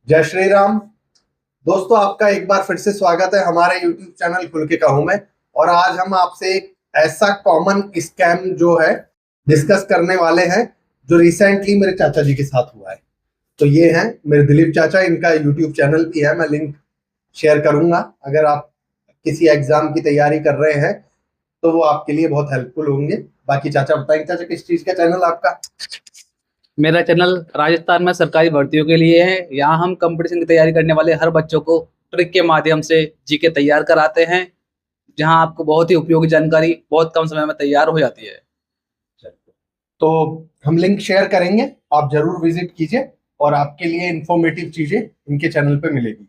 जय श्री राम। दोस्तों, आपका एक बार फिर से स्वागत है हमारे YouTube चैनल खुल के कहूं में। और आज हम आपसे एक ऐसा कॉमन स्कैम जो है डिस्कस करने वाले हैं जो रिसेंटली मेरे चाचा जी के साथ हुआ है। तो ये हैं मेरे दिलीप चाचा, इनका YouTube चैनल भी है, मैं लिंक शेयर करूंगा। अगर आप किसी एग्जाम की तैयारी कर रहे हैं तो वो आपके लिए बहुत हेल्पफुल होंगे। बाकी चाचा बताएंगे, चाचा किस चीज का चैनल आपका? मेरा चैनल राजस्थान में सरकारी भर्तियों के लिए है। यहाँ हम कंपटीशन की तैयारी करने वाले हर बच्चों को ट्रिक के माध्यम से जीके तैयार कराते हैं, जहाँ आपको बहुत ही उपयोगी जानकारी बहुत कम समय में तैयार हो जाती है। तो हम लिंक शेयर करेंगे, आप जरूर विजिट कीजिए और आपके लिए इंफॉर्मेटिव चीजें इनके चैनल पे मिलेगी।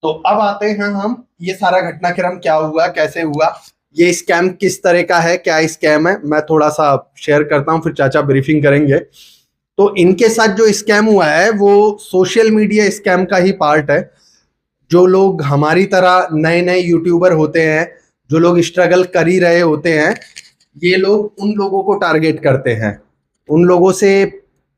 तो अब आते हैं हम, ये सारा घटनाक्रम क्या हुआ, कैसे हुआ, ये स्कैम किस तरह का है, क्या स्कैम है, मैं थोड़ा सा शेयर करता हूँ, फिर चाचा ब्रीफिंग करेंगे। तो इनके साथ जो स्कैम हुआ है वो सोशल मीडिया स्कैम का ही पार्ट है। जो लोग हमारी तरह नए नए यूट्यूबर होते हैं, जो लोग स्ट्रगल कर ही रहे होते हैं, ये लोग उन लोगों को टारगेट करते हैं। उन लोगों से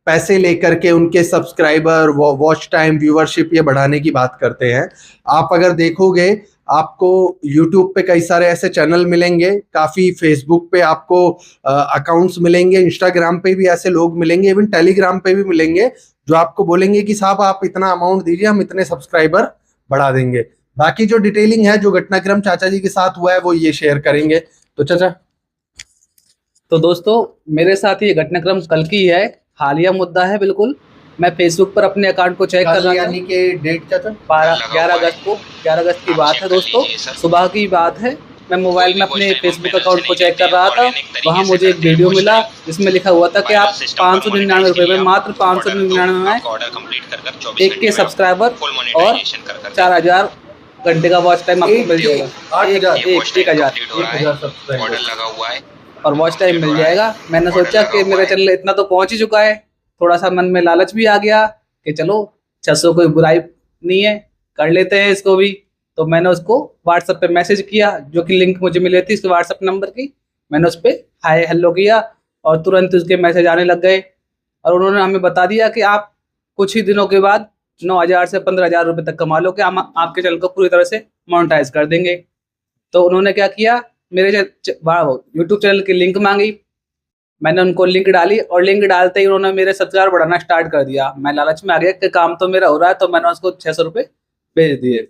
पैसे लेकर के उनके सब्सक्राइबर, वॉच टाइम, व्यूअरशिप ये बढ़ाने की बात करते हैं। आप अगर देखोगे, आपको YouTube पे कई सारे ऐसे चैनल मिलेंगे, काफ़ी Facebook पे आपको अकाउंट्स मिलेंगे, Instagram पे भी ऐसे लोग मिलेंगे, इवन Telegram पे भी मिलेंगे, जो आपको बोलेंगे कि साहब आप इतना अमाउंट दीजिए, हम इतने सब्सक्राइबर बढ़ा देंगे। बाकी जो डिटेलिंग है, जो घटनाक्रम चाचा जी के साथ हुआ है, वो ये शेयर करेंगे। तो चाचा। तो दोस्तों, मेरे साथ ये घटनाक्रम कल की है, हालिया मुद्दा है बिल्कुल। मैं फेसबुक पर अपने अकाउंट को चेक कर रहा था। यानी कि डेट चाचा 11 अगस्त को, 11 अगस्त की बात है दोस्तों, सुबह की बात है। मैं मोबाइल में अपने फेसबुक अकाउंट को चेक कर रहा था। वहाँ मुझे एक वीडियो मिला जिसमें लिखा हुआ था कि आप 599 रुपये में, मात्र 599 में एक के सब्सक्राइबर और 4000 घंटे का वॉच टाइम आपको मिल जाएगा। 1,000 सब्सक्राइबर और वॉच टाइम मिल जाएगा। मैंने सोचा कि मेरा चैनल इतना तो पहुंच ही चुका है, थोड़ा सा मन में लालच भी आ गया कि चलो 600 कोई बुराई नहीं है, कर लेते हैं इसको भी। तो मैंने उसको व्हाट्सएप पे मैसेज किया, जो कि लिंक मुझे मिली थी उसके व्हाट्सएप नंबर की। मैंने उस पर हाय हेलो किया और तुरंत उसके मैसेज आने लग गए। और उन्होंने हमें बता दिया कि आप कुछ ही दिनों के बाद 9,000 से 15,000 रुपये तक कमा लो, कि हम आपके चैनल को पूरी तरह से मोनेटाइज कर देंगे। तो उन्होंने क्या किया, मेरे यूट्यूब चैनल की लिंक मांगी। मैंने उनको लिंक डाली और लिंक डालते ही उन्होंने मेरे सब्सक्राइबर बढ़ाना स्टार्ट कर दिया। मैं लालच में आ गया कि काम तो मेरा हो रहा है, तो मैंने उसको 600 रुपये भेज दिए।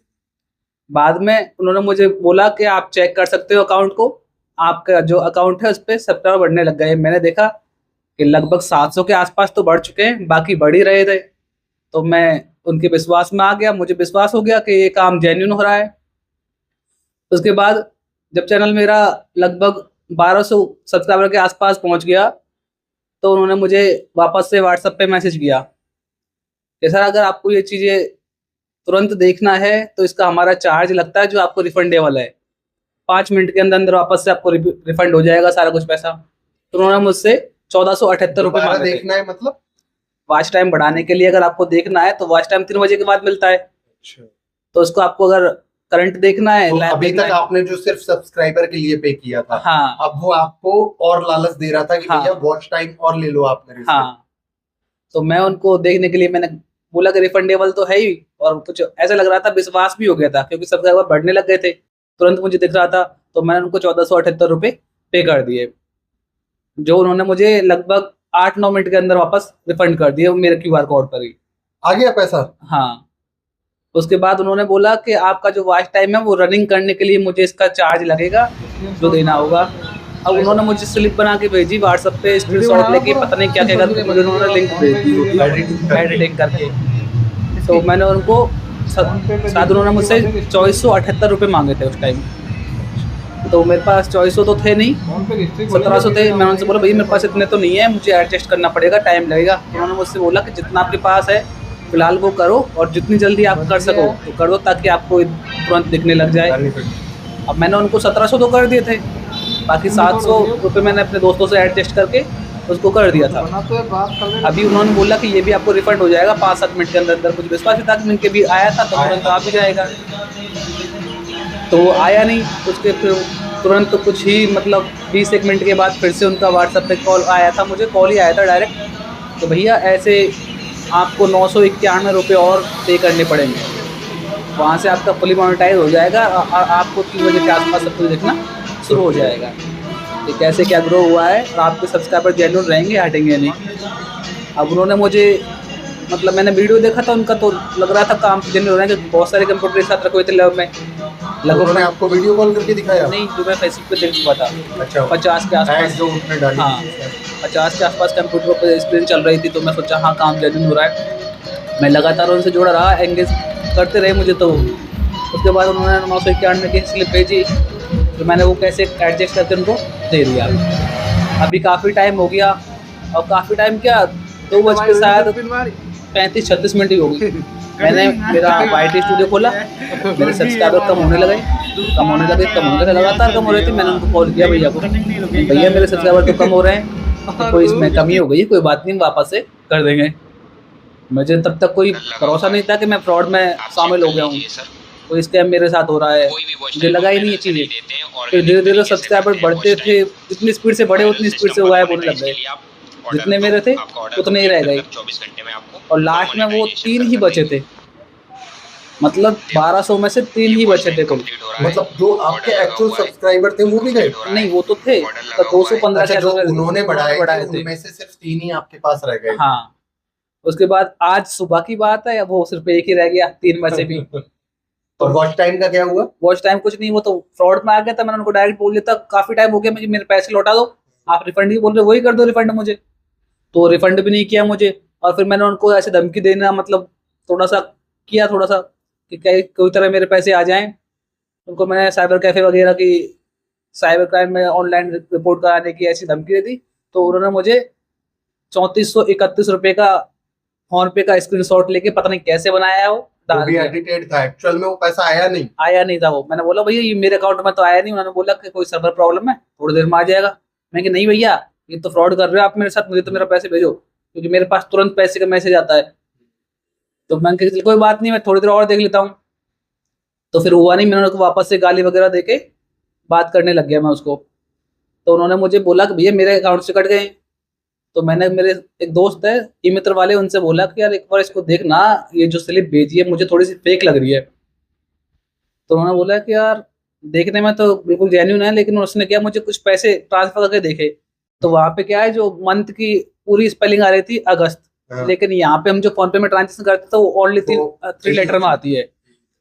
बाद में उन्होंने मुझे बोला कि आप चेक कर सकते हो अकाउंट को, आपका जो अकाउंट है उस पर सब्सक्राइबर बढ़ने लग गए। मैंने देखा कि लगभग 700 के आसपास तो बढ़ चुके हैं, बाकी बढ़ ही रहे थे। तो मैं उनके विश्वास में आ गया, मुझे विश्वास हो गया कि ये काम जेन्युइन हो रहा है। उसके बाद जब चैनल मेरा लगभग 1200 सब्सक्राइबर के आसपास पहुंच गया, तो उन्होंने मुझे वापस से व्हाट्सएप पे मैसेज किया कि सर, अगर आपको ये चीज़ें तुरंत देखना है तो इसका हमारा चार्ज लगता है, जो आपको रिफंडेबल है। 5 मिनट के अंदर अंदर वापस से आपको रिफंड हो जाएगा सारा कुछ पैसा। तो उन्होंने मुझसे 1478 रुपये मांगे थे। देखना है मतलब वॉच टाइम बढ़ाने के लिए अगर आपको देखना है तो वॉच टाइम 3 बजे के बाद मिलता है। अच्छा। तो उसको आपको अगर करंट देखना है, तो अभी तक आपने जो सिर्फ सब्सक्राइबर के लिए पे किया था, हाँ, अब वो आपको और लालच दे रहा था कि भैया वॉच टाइम और ले लो आप मेरे से। हाँ। तो मैं उनको देखने के लिए मैंने बोला कि रिफंडेबल तो है ही, और कुछ ऐसा लग रहा था, विश्वास भी हो गया था क्योंकि सब्सक्राइबर बढ़ने लग गए थे, तुरंत मुझे दिख रहा था। तो मैंने उनको 1478 रुपये पे कर दिए, जो उन्होंने मुझे लगभग 8-9 मिनट के अंदर वापस रिफंड कर दिए मेरे QR कोड पर ही। आ गया पैसा? हाँ। उसके बाद उन्होंने बोला कि आपका जो वॉच टाइम है वो रनिंग करने के लिए मुझे इसका चार्ज लगेगा, जो देना होगा। अब उन्होंने मुझे स्लिप बना के भेजी व्हाट्सएप पे, स्क्रीनशॉट लेके, पता नहीं क्या क्या करके मुझे उन्होंने लिंक भेज दी एडिटिंग करके। तो मैंने उनको शायद उन्होंने मुझसे 2478 रुपये मांगे थे उस टाइम। तो मेरे पास 2400 तो थे नहीं, 1700 थे। मैं उनसे बोला भैया मेरे पास इतने तो नहीं है, मुझे एडजस्ट करना पड़ेगा, टाइम लगेगा। उन्होंने मुझसे बोला कि जितना आपके पास है फिलहाल वो करो, और जितनी जल्दी आप कर सको तो कर दो, ताकि आपको तुरंत दिखने लग जाए। अब मैंने उनको 1700 तो कर दिए थे, बाकी 700 रुपये मैंने अपने दोस्तों से एडजस्ट करके उसको कर दिया था। अभी उन्होंने बोला कि ये भी आपको रिफंड हो जाएगा 5-7 मिनट के अंदर अंदर। कुछ विश्वास था कि इनके भी आया था तो तुरंत आ भी जाएगा, तो वो आया नहीं। उसके फिर तुरंत कुछ ही मतलब 20-1 मिनट के बाद फिर से उनका व्हाट्सएप पे कॉल आया था, मुझे कॉल ही आया था डायरेक्ट, तो भैया ऐसे आपको 991 रुपये और पे करने पड़ेंगे। वहाँ से आपका फुली मोनेटाइज हो जाएगा और आपको 3 बजे के आसपास सब कुछ देखना शुरू हो जाएगा कि कैसे क्या ग्रो हुआ है और आपके सब्सक्राइबर जेन्युइन रहेंगे, हटेंगे नहीं। अब उन्होंने मुझे मतलब मैंने वीडियो देखा था उनका, तो लग रहा था काम जेन्युइन हो रहा है कि बहुत सारे कंप्यूटर के साथ रखे हुए थे लैब में। उन्होंने आपको वीडियो कॉल करके दिखाया? नहीं, जो मैं फेसबुक पे देख चुका था। अच्छा, 50 के आसपास जो उसने डाली। हाँ, 50 के आसपास कंप्यूटर पर स्क्रीन चल रही थी, तो मैं सोचा हाँ काम जेन्युइन हो रहा है। मैं लगातार उनसे जुड़ा रहा, एंगेज करते रहे मुझे। तो उसके बाद उन्होंने 991 की स्लिप भेजी, तो मैंने वो कैसे एडजस्ट करके उनको दे दिया। अभी काफ़ी टाइम हो गया, और काफ़ी टाइम क्या 2 बज के शायद 35-36 मिनट ही हो गई। मैंने मेरा YT स्टूडियो खोला, मेरे सब्सक्राइबर कम होने लगे। लगातार कम हो रहे थे। मैंने उनको कॉल किया भैया को, भैया मेरे सब्सक्राइबर तो कम हो रहे हैं, तो कोई इसमें कमी हो गई, कोई बात नहीं, वापस से कर देंगे। मुझे तब तक कोई भरोसा नहीं था कि मैं फ्रॉड में शामिल हो गया हूँ, कोई स्कैम मेरे साथ हो रहा है, मुझे लगा ही नहीं ये चीज़ें। फिर धीरे धीरे सब्सक्राइबर बढ़ते थे, जितनी स्पीड से बढ़े उतनी स्पीड से गायब होने लग गए। जितने मेरे थे उतने ही रह गए, और लास्ट में वो 3 ही बचे थे। मतलब 1200 में से 3 ही बचे थे कुल। मतलब जो आपके एक्चुअल सब्सक्राइबर थे वो भी गए? नहीं, वो तो थे, तो 215 अच्छा, जो उन्होंने बढ़ाए थे उनमें से सिर्फ 3 ही आपके पास रह गए। हाँ, उसके बाद आज सुबह की बात है, वो सिर्फ एक ही रह गया 3 में से भी। और वॉच टाइम का क्या हुआ? वॉच टाइम कुछ नहीं, वो तो फ्रॉड में आ गया था। मैंने उनको डायरेक्ट बोल दिया था काफी टाइम हो गया, मुझे मेरे पैसे लौटा दो। आप रिफंड ही बोल रहे, वही कर दो रिफंड मुझे। तो रिफंड भी नहीं किया मुझे, और फिर मैंने उनको ऐसे धमकी देना, मतलब थोड़ा सा किया, थोड़ा सा कि कोई तरह मेरे पैसे आ जाएं। उनको मैंने साइबर कैफे वगैरह की, साइबर क्राइम में ऑनलाइन रिपोर्ट कराने की ऐसी धमकी दी थी। तो उन्होंने मुझे 3431 रुपये का फोन पे का स्क्रीनशॉट लेके पता नहीं कैसे बनाया है, वो डाल दिया। एडिटेड था, एक्चुअल में वो पैसा आया नहीं था वो। मैंने बोला भैया ये मेरे अकाउंट में तो आया नहीं। उन्होंने बोला कि कोई सर्वर प्रॉब्लम है, थोड़ी देर में आ जाएगा। मैं कि नहीं भैया, ये तो फ्रॉड कर रहे हो आप मेरे साथ, मुझे तो मेरा पैसे भेजो, क्योंकि मेरे पास तुरंत पैसे का मैसेज आता है। तो मैंने कहा कोई बात नहीं, मैं थोड़ी देर और देख लेता हूँ। तो फिर हुआ नहीं, मैंने उनको वापस से गाली वगैरह देके बात करने लग गया मैं उसको। तो उन्होंने मुझे बोला कि भैया मेरे अकाउंट से कट गए। तो मैंने, मेरे एक दोस्त है ई मित्र वाले, उनसे बोला कि यार एक बार इसको देखना, ये जो स्लिप भेजी है मुझे थोड़ी सी फेक लग रही है। तो उन्होंने बोला कि यार देखने में तो बिल्कुल जेन्युइन है, लेकिन उसने क्या मुझे कुछ पैसे ट्रांसफर करके देखे, तो वहाँ पे क्या है, जो मंथ की पूरी स्पेलिंग आ रही थी अगस्त, लेकिन यहाँ पे हम जो फोन पे में ट्रांजेक्शन करते थे वो ओनली 3 लेटर में आती है,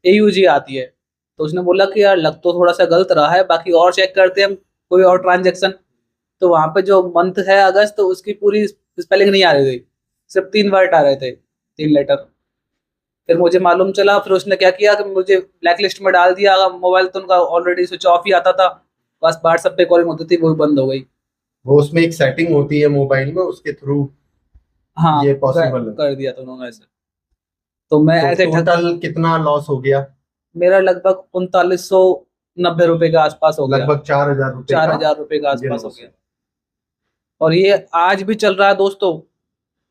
AUG आती है। तो उसने बोला कि यार लग तो थोड़ा सा गलत रहा है, बाकी और चेक करते हैं हम कोई और ट्रांजेक्शन। तो वहाँ पे जो मंथ है अगस्त, तो उसकी पूरी स्पेलिंग नहीं आ रही थी, सिर्फ 3 वर्ड आ रहे थे, 3 लेटर। फिर मुझे मालूम चला, फिर उसने क्या किया कि मुझे ब्लैक लिस्ट में डाल दिया। मोबाइल तो उनका ऑलरेडी स्विच ऑफ ही आता था, बस व्हाट्सएप पे कॉलिंग होती थी, वो भी बंद हो गई। वो उसमें एक सेटिंग होती है मोबाइल में, उसके थ्रू हाँ ये पॉसिबल कर दिया था उन्होंने ऐसे। तो मैं ऐसे टोटल कितना लॉस हो गया? मेरा लगभग 3990 रुपए के आसपास हो गया, लगभग 4000 रुपए 4000 रुपए के आसपास हो गया। और ये आज भी चल रहा है दोस्तों।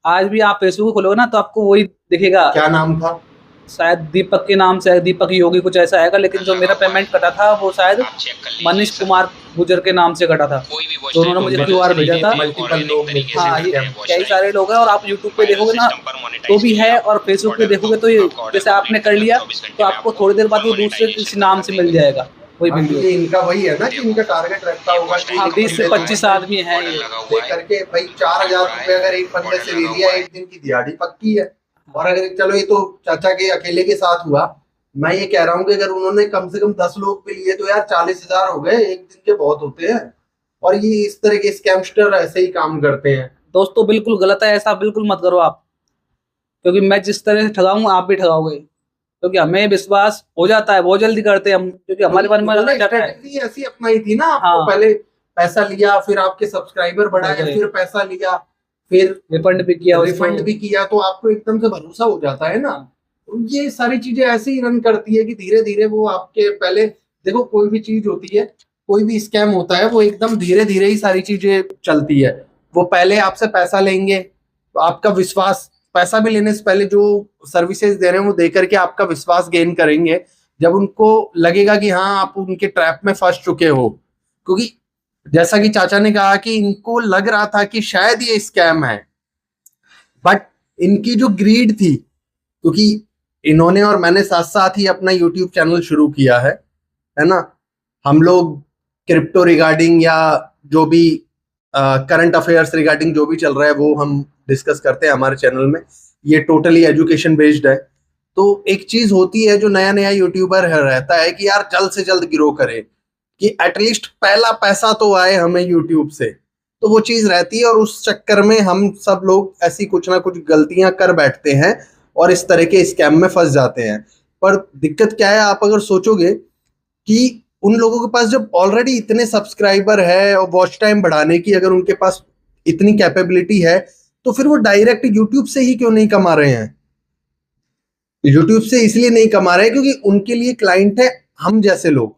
आज भी आप फेसबुक खोलोगे ना तो आपको वही दिखेगा। क्या नाम था? शायद दीपक के नाम से, दीपक योगी कुछ ऐसा आएगा, लेकिन जो मेरा पेमेंट कटा था वो शायद मनीष कुमार गुजर के नाम से कटा था। तो उन्होंने मुझे QR भेजा था। मल्टीपल लोग हाँ, ये कई सारे लोग हैं, और आप यूट्यूब पे देखोगे ना तो भी है, और फेसबुक पे देखोगे तो ये जैसे आपने कर लिया तो आपको थोड़ी देर बाद वो दूसरे किसी नाम से मिल जाएगा वही वीडियो। इनका वही है ना कि इनका टारगेट रहता होगा कि 20 से 25 आदमी हैं ये लेकर के, भाई 4000 रुपए अगर एक बंदे से ले लिया, एक दिन की दिहाड़ी पक्की है। और अगर चलो ये तो चाचा के अकेले के साथ हुआ, मैं ये कह रहा हूँ कि अगर उन्होंने कम से कम 10 लोग पे लिए तो यार 40,000 हो गए, एक दिन के बहुत होते हैं। और ये इस तरह के स्कैमस्टर ऐसे ही काम करते हैं दोस्तों। बिल्कुल गलत है, ऐसा बिल्कुल मत करो आप, क्योंकि मैं जिस तरह से ठगाऊंगा आप भी ठगाओगे, क्योंकि हमें विश्वास हो जाता है, बहुत जल्दी करते हैं हम, क्योंकि हमारे मन में स्ट्रेटजी ऐसी अपनाई थी ना। आपको पहले पैसा लिया, फिर आपके सब्सक्राइबर बढ़ाए, फिर पैसा लिया, फिर रिफंड भी किया, तो आपको एकदम से भरोसा हो जाता है ना। ये सारी चीजें ऐसे ही रन करती है कि धीरे धीरे वो आपके, पहले देखो कोई भी चीज होती है, कोई भी स्कैम होता है, वो एकदम धीरे धीरे ही सारी चीजें चलती है। वो पहले आपसे पैसा लेंगे, आपका विश्वास, पैसा भी लेने से पहले जो सर्विसेज दे रहे हैं वो दे करके आपका विश्वास गेन करेंगे। जब उनको लगेगा कि हाँ आप उनके ट्रैप में फंस चुके हो, क्योंकि जैसा कि चाचा ने कहा कि इनको लग रहा था कि शायद ये स्कैम है, बट इनकी जो ग्रीड थी, क्योंकि इन्होंने और मैंने साथ साथ ही अपना यूट्यूब चैनल शुरू किया है ना। हम लोग क्रिप्टो रिगार्डिंग या जो भी करंट अफेयर्स रिगार्डिंग जो भी चल रहा है वो हम डिस्कस करते हैं हमारे चैनल में। ये टोटली एजुकेशन बेस्ड है। तो एक चीज होती है जो नया नया यूट्यूबर रहता है कि यार जल्द से जल्द ग्रो करे, कि एटलीस्ट पहला पैसा तो आए हमें यूट्यूब से, तो वो चीज रहती है। और उस चक्कर में हम सब लोग ऐसी कुछ ना कुछ गलतियां कर बैठते हैं और इस तरह के स्कैम में फंस जाते हैं। पर दिक्कत क्या है, आप अगर सोचोगे कि उन लोगों के पास जब ऑलरेडी इतने सब्सक्राइबर है और वॉच टाइम बढ़ाने की अगर उनके पास इतनी कैपेबिलिटी है, तो फिर वो डायरेक्ट यूट्यूब से ही क्यों नहीं कमा रहे हैं? यूट्यूब से इसलिए नहीं कमा रहे क्योंकि उनके लिए क्लाइंट है हम जैसे लोग,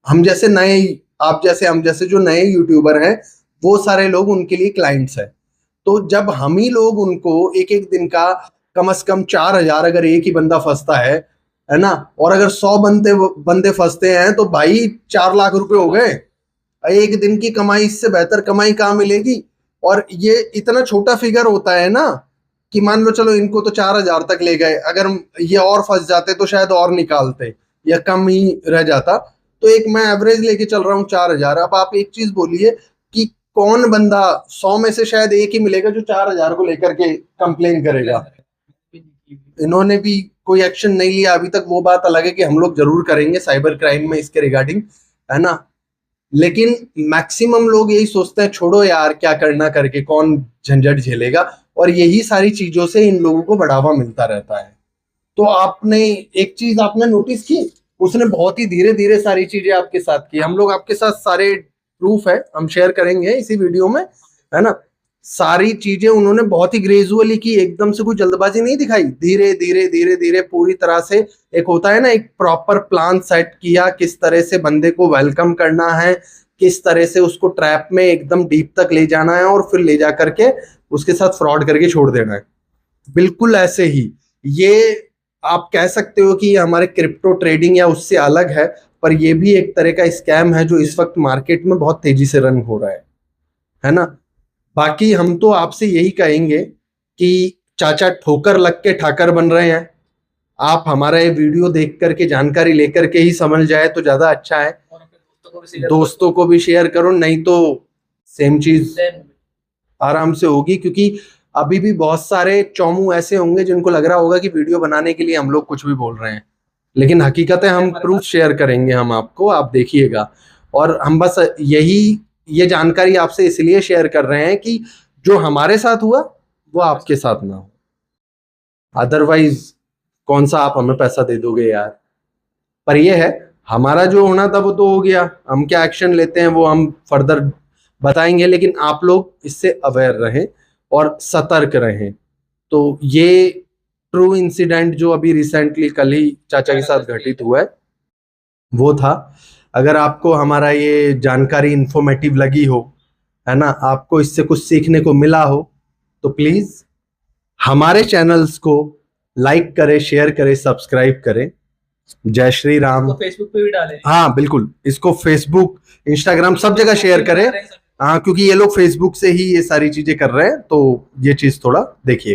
हम जैसे नए, आप जैसे, हम जैसे जो नए यूट्यूबर हैं, वो सारे लोग उनके लिए क्लाइंट्स हैं। तो जब हम ही लोग उनको एक एक दिन का कम से कम 4,000 अगर एक ही बंदा फंसता है ना, और अगर 100 बंदे फंसते हैं तो भाई 4 लाख रुपए हो गए। एक दिन की कमाई, इससे बेहतर कमाई कहाँ मिलेगी? और ये इतना छोटा फिगर होता है ना कि मान लो चलो इनको तो 4,000 तक ले गए, अगर ये और फंस जाते तो शायद और निकालते या कम ही रह जाता। तो एक मैं एवरेज लेके चल रहा हूँ 4,000। अब आप एक चीज बोलिए कि कौन बंदा 100 में से शायद एक ही मिलेगा जो 4,000 को लेकर के कंप्लेन करेगा। इन्होंने भी कोई एक्शन नहीं लिया अभी तक, वो बात अलग है कि हम लोग जरूर करेंगे साइबर क्राइम में इसके रिगार्डिंग, है ना। लेकिन मैक्सिमम लोग यही सोचते हैं छोड़ो यार क्या करना करके, कौन झंझट झेलेगा, और यही सारी चीजों से इन लोगों को बढ़ावा मिलता रहता है। तो आपने एक चीज आपने नोटिस की, उसने बहुत ही धीरे धीरे सारी चीजें आपके साथ की। हम लोग आपके साथ सारे प्रूफ है हम शेयर करेंगे इसी वीडियो में, है ना। सारी चीजें उन्होंने बहुत ही ग्रेजुअली की, एकदम से कोई जल्दबाजी नहीं दिखाई, धीरे धीरे धीरे धीरे पूरी तरह से। एक होता है ना, एक प्रॉपर प्लान सेट किया, किस तरह से बंदे को वेलकम करना है, किस तरह से उसको ट्रैप में एकदम डीप तक ले जाना है और फिर ले जा करके उसके साथ फ्रॉड करके छोड़ देना है। बिल्कुल ऐसे ही ये आप कह सकते हो कि हमारे क्रिप्टो ट्रेडिंग या उससे अलग है, पर ये भी एक तरह का स्कैम है जो इस वक्त मार्केट में बहुत तेजी से रन हो रहा है ना। बाकी हम तो आपसे यही कहेंगे कि चाचा ठोकर लग के ठाकर बन रहे हैं। आप हमारा ये वीडियो देख करके जानकारी लेकर के ही समझ जाए तो ज्यादा अच्छा है। दोस्तों को भी शेयर करो, नहीं तो सेम चीज आराम से होगी। क्योंकि अभी भी बहुत सारे चौमू ऐसे होंगे जिनको लग रहा होगा कि वीडियो बनाने के लिए हम लोग कुछ भी बोल रहे हैं, लेकिन हकीकत है हम प्रूफ शेयर करेंगे हम आपको, आप देखिएगा। और हम बस ये जानकारी आपसे इसलिए शेयर कर रहे हैं कि जो हमारे साथ हुआ वो आपके साथ ना हो। अदरवाइज कौन सा आप हमें पैसा दे दोगे यार। पर ये है, हमारा जो होना था वो तो हो गया, हम क्या एक्शन लेते हैं वो हम फर्दर बताएंगे। लेकिन आप लोग इससे अवेयर रहें और सतर्क रहें। तो ये ट्रू इंसिडेंट जो अभी रिसेंटली कल ही चाचा के साथ घटित हुआ है वो था। अगर आपको हमारा ये जानकारी इंफॉर्मेटिव लगी हो, है ना, आपको इससे कुछ सीखने को मिला हो, तो प्लीज हमारे चैनल्स को लाइक करें, शेयर करें, सब्सक्राइब करें। जय श्री राम। फेसबुक पे भी डालें। हाँ बिल्कुल, इसको फेसबुक, इंस्टाग्राम सब जगह शेयर करें। हाँ, क्योंकि ये लोग फेसबुक से ही ये सारी चीजें कर रहे हैं, तो ये चीज थोड़ा देखिए।